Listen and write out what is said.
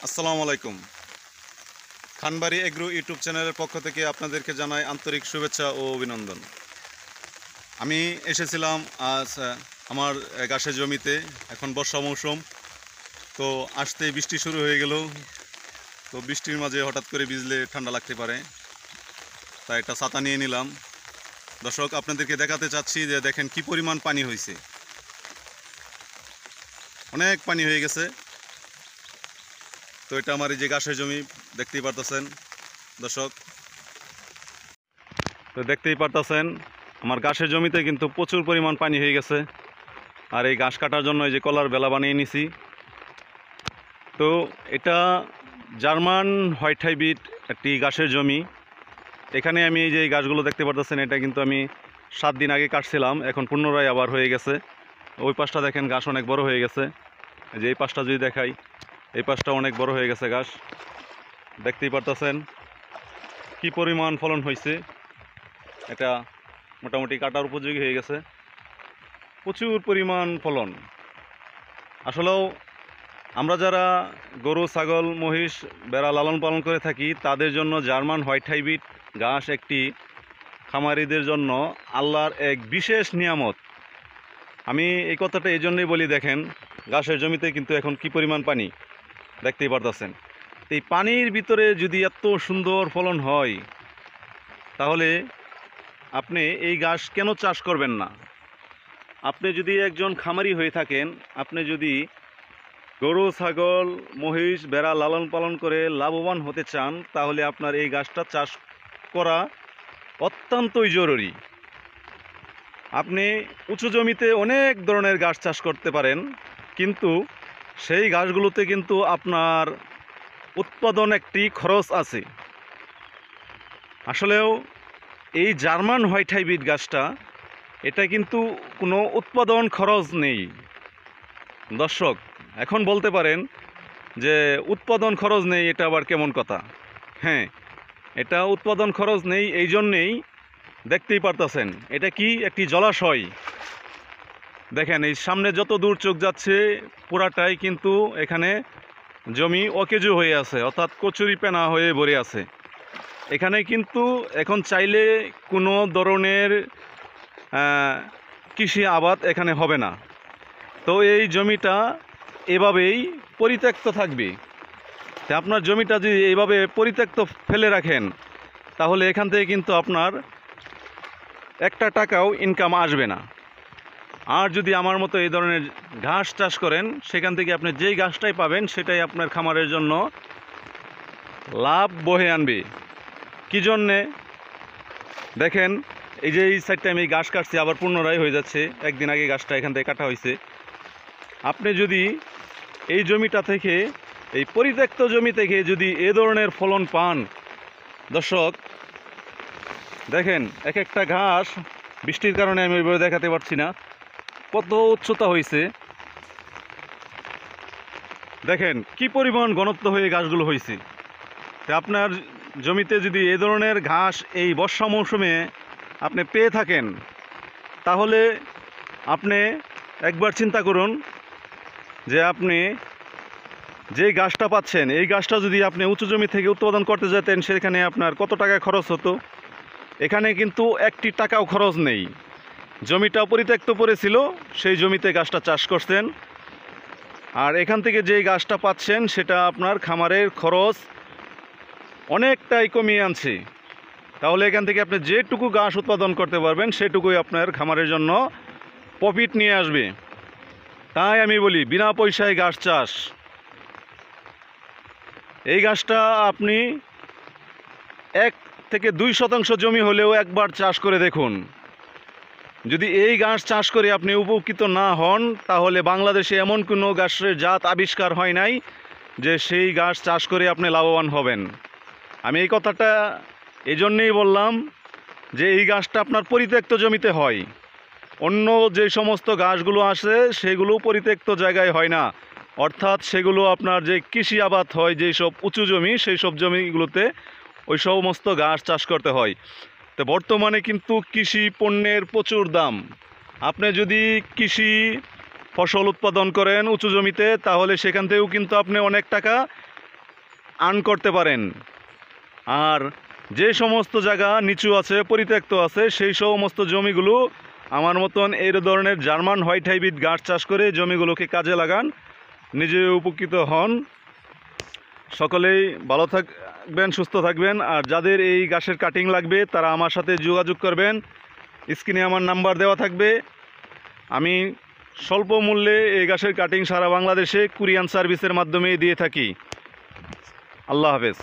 আসসালামু আলাইকুম। Khanbari agro YouTube চ্যানেলের পক্ষ থেকে আপনাদেরকে জানাই আন্তরিক শুভেচ্ছা ও অভিনন্দন। আমি এসেছিলাম আজ আমার গাছের জমিতে। এখন বর্ষা মৌসুম, তো আসতেই বৃষ্টি শুরু হয়ে গেল। তো বৃষ্টির মাঝে হঠাৎ করে ভিজলে ঠান্ডা লাগতে পারে, তাই একটা ছাতা নিয়ে নিলাম। দর্শক, আপনাদেরকে দেখাতে চাচ্ছি যে দেখেন কি পরিমাণ পানি হয়েছে। অনেক পানি হয়ে গেছে। তো এটা আমার এই যে গাছের জমি, দেখতেই পারতেছেন দর্শক। তো দেখতেই পারতেছেন আমার ঘাসের জমিতে কিন্তু প্রচুর পরিমাণ পানি হয়ে গেছে। আর এই ঘাস কাটার জন্য এই যে কলার বেলা বানিয়ে নিছি। তো এটা জার্মান হোয়াইট হাইব্রিড একটি ঘাসের জমি। এখানে আমি এই যে এই গাছগুলো দেখতে পারতেছেন, এটা কিন্তু আমি 7 দিন আগে কাটছিলাম, এখন পুনরায় আবার হয়ে গেছে। ওই পাশটা দেখেন ঘাস অনেক বড় হয়ে গেছে। এই যে এই পাশটা যদি দেখাই, এই পাশটা অনেক বড় হয়ে গেছে ঘাস। দেখতেই পারতেছেন কি পরিমাণ ফলন হয়েছে। এটা মোটামুটি কাটার উপযোগী হয়ে গেছে। প্রচুর পরিমাণ ফলন। আসলেও আমরা যারা গরু, ছাগল, মহিষ, ভেড়া লালন পালন করে থাকি, তাদের জন্য জার্মান হোয়াইট হাইব্রিড ঘাস একটি খামারিদের জন্য আল্লাহর এক বিশেষ নিয়ামত। আমি এই কথাটা এই জন্যই বলি, দেখেন ঘাসের জমিতে কিন্তু এখন কি পরিমাণ পানি দেখতেই পারতেছেন। এই পানির ভিতরে যদি এত সুন্দর ফলন হয়, তাহলে আপনি এই ঘাস কেন চাষ করবেন না? আপনি যদি একজন খামারি হয়ে থাকেন, আপনি যদি গরু, ছাগল, মহিষ, ভেড়া লালন পালন করে লাভবান হতে চান, তাহলে আপনার এই গাছটা চাষ করা অত্যন্তই জরুরি। আপনি উঁচু জমিতে অনেক ধরনের গাছ চাষ করতে পারেন, কিন্তু সেই গাছগুলোতে কিন্তু আপনার উৎপাদন একটি খরচ আছে। আসলেও এই জার্মান হোয়াইট হাইব্রিড গাছটা, এটা কিন্তু কোনো উৎপাদন খরচ নেই। দর্শক, এখন বলতে পারেন যে উৎপাদন খরচ নেই, এটা আবার কেমন কথা? হ্যাঁ, এটা উৎপাদন খরচ নেই এই জন্যেই, দেখতেই পারতেছেন এটা কি একটি জলাশয়। দেখেন এই সামনে যত দূর চোখ যাচ্ছে পুরাটাই কিন্তু এখানে জমি অকেজো হয়ে আছে, অর্থাৎ কচুরি পেনা হয়ে ভরে আছে। এখানে কিন্তু এখন চাইলে কোনো ধরনের কৃষি আবাদ এখানে হবে না। তো এই জমিটা এভাবেই পরিত্যক্ত থাকবে। তা আপনার জমিটা যদি এইভাবে পরিত্যক্ত ফেলে রাখেন, তাহলে এখান থেকে কিন্তু আপনার একটা টাকাও ইনকাম আসবে না। আর যদি আমার মতো এই ধরনের ঘাস চাষ করেন, সেখান থেকে আপনি যেই ঘাসটাই পাবেন সেটাই আপনার খামারের জন্য লাভ বহে আনবে। কী জন্যে? দেখেন এই যে এই সাইডটা আমি ঘাস কাটছি, আবার পুনরায় হয়ে যাচ্ছে। একদিন আগে ঘাসটা এখান থেকে কাটা হয়েছে। আপনি যদি এই জমিটা থেকে, এই পরিত্যক্ত জমি থেকে যদি এ ধরনের ফলন পান, দর্শক দেখেন এক একটা ঘাস, বৃষ্টির কারণে আমি ওইভাবে দেখাতে পারছি না, কত উচ্চতা হয়েছে। দেখেন কি পরিমাণ ঘনত্ব হয়ে গাছগুলো হয়েছে। তা আপনার জমিতে যদি এ ধরনের ঘাস এই বর্ষা মৌসুমে আপনি পেয়ে থাকেন, তাহলে আপনি একবার চিন্তা করুন যে আপনি যে গাছটা পাচ্ছেন, এই গাছটা যদি আপনি উঁচু জমি থেকে উৎপাদন করতে যেতেন, সেখানে আপনার কত টাকা খরচ হতো। এখানে কিন্তু একটি টাকাও খরচ নেই। জমিটা পরিত্যক্ত পড়েছিল, সেই জমিতে গাছটা চাষ করছেন, আর এখান থেকে যেই গাছটা পাচ্ছেন সেটা আপনার খামারের খরচ অনেকটাই কমিয়ে আনছে। তাহলে এখান থেকে আপনি যেটুকু ঘাস উৎপাদন করতে পারবেন, সেটুকুই আপনার খামারের জন্য প্রফিট নিয়ে আসবে। তাই আমি বলি, বিনা পয়সায় ঘাস চাষ। এই গাছটা আপনি 1 থেকে 2% জমি হলেও একবার চাষ করে দেখুন। যদি এই ঘাস চাষ করে আপনি উপকৃত না হন, তাহলে বাংলাদেশে এমন কোনো ঘাসের জাত আবিষ্কার হয় নাই যে সেই ঘাস চাষ করে আপনি লাভবান হবেন। আমি এই কথাটা এই জন্যেই বললাম যে এই গাছটা আপনার পরিত্যক্ত জমিতে হয়। অন্য যে সমস্ত গাছগুলো আসে সেগুলো পরিত্যক্ত জায়গায় হয় না, অর্থাৎ সেগুলো আপনার যে কৃষি আবাদ হয়, যেই সব উঁচু জমি, সেই সব জমিগুলোতে ওই সমস্ত ঘাস চাষ করতে হয়। তো বর্তমানে কিন্তু কৃষি পণ্যের প্রচুর দাম। আপনি যদি কৃষি ফসল উৎপাদন করেন উঁচু জমিতে, তাহলে সেখান থেকেও কিন্তু আপনি অনেক টাকা আর্ন করতে পারেন। আর যে সমস্ত জায়গা নিচু আছে, পরিত্যক্ত আছে, সেই সমস্ত জমিগুলো আমার মতন এই ধরনের জার্মান হোয়াইট হাইব্রিড গাছ চাষ করে জমিগুলোকে কাজে লাগান, নিজে উপকৃত হন। সকলেই ভালো থাকবেন, সুস্থ থাকবেন। আর যাদের এই গাছের কাটিং লাগবে তারা আমার সাথে যোগাযোগ করবেন, স্ক্রিনে আমার নাম্বার দেওয়া থাকবে। আমি স্বল্প মূল্যে এই গাছের কাটিং সারা বাংলাদেশে কুরিয়ান সার্ভিসের মাধ্যমে দিয়ে থাকি। আল্লাহ হাফেজ।